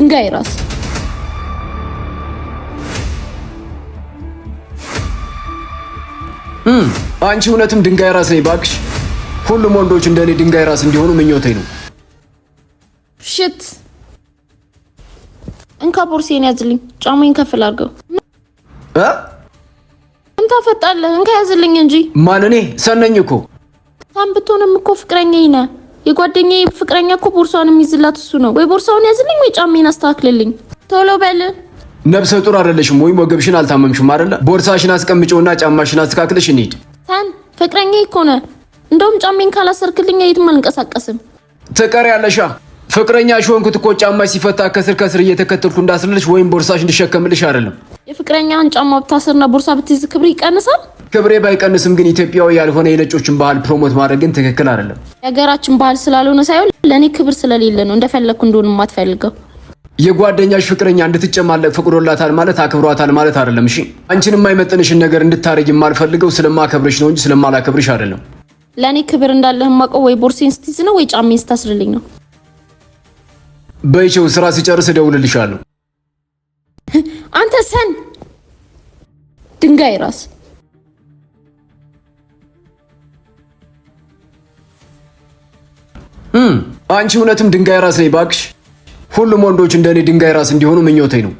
ድንጋይ ራስ አንቺ እውነትም ድንጋይ ራስ ነኝ ባክሽ። ሁሉም ወንዶች እንደኔ ድንጋይ ራስ እንዲሆኑ ምኞቴ ነው። ሽት እንካ ቦርሴን ያዝልኝ። ጫማዬን ከፍል አድርገው። እንታ ፈጣለህ እንካ ያዝልኝ እንጂ። ማን እኔ? ሰነኝ እኮ። ታምብቶንም እኮ ፍቅረኛዬ ነህ። የጓደኛዬ ፍቅረኛ እኮ ቦርሳውን የሚይዝላት እሱ ነው። ወይ ቦርሳውን ያዝልኝ ወይ ጫማዬን አስተካክልልኝ። ቶሎ በል። ነብሰ ጡር አይደለሽም ወይም ወገብሽን አልታመምሽም አይደለ? ቦርሳሽን አስቀምጪውና ጫማሽን አስተካክለሽ እንሂድ። ታን ፍቅረኛዬ እኮ ነህ። እንደውም ጫማዬን ካላሰርክልኝ የትም አልንቀሳቀስም። ትቀሪያለሽ። ፍቅረኛሽ ሆንኩት እኮ ጫማሽ ሲፈታ ከስር ከስር እየተከተልኩ እንዳስልልሽ ወይም ቦርሳሽ እንድሸከምልሽ አይደለም። የፍቅረኛን ጫማ ብታሰርና ቦርሳ ብትይዝ ክብር ይቀንሳል? ክብሬ ባይቀንስም ግን ኢትዮጵያዊ ያልሆነ የነጮችን ባህል ፕሮሞት ማድረግ ግን ትክክል አይደለም። የሀገራችን ባህል ስላልሆነ ሳይሆን ለኔ ክብር ስለሌለ ነው እንደፈለኩ እንደሆነ የማትፈልገው። የጓደኛሽ ፍቅረኛ እንድትጨማለቅ ፈቅዶላታል ማለት አክብሯታል ማለት አይደለም። እሺ አንቺን የማይመጥንሽን ነገር እንድታረጊ የማልፈልገው ስለማከብርሽ ነው እንጂ ስለማላከብርሽ አይደለም። ለኔ ክብር እንዳለህ ማቀው ወይ ቦርሴን ስትይዝ ነው ወይ ጫማዬን ስታስርልኝ ነው። በይቸው ስራ ሲጨርስ እደውልልሻለሁ። አንተ ሰን ድንጋይ ራስ አንቺ እውነትም ድንጋይ ራስ ነኝ ባክሽ። ሁሉም ወንዶች እንደኔ ድንጋይ ራስ እንዲሆኑ ምኞቴ ነው።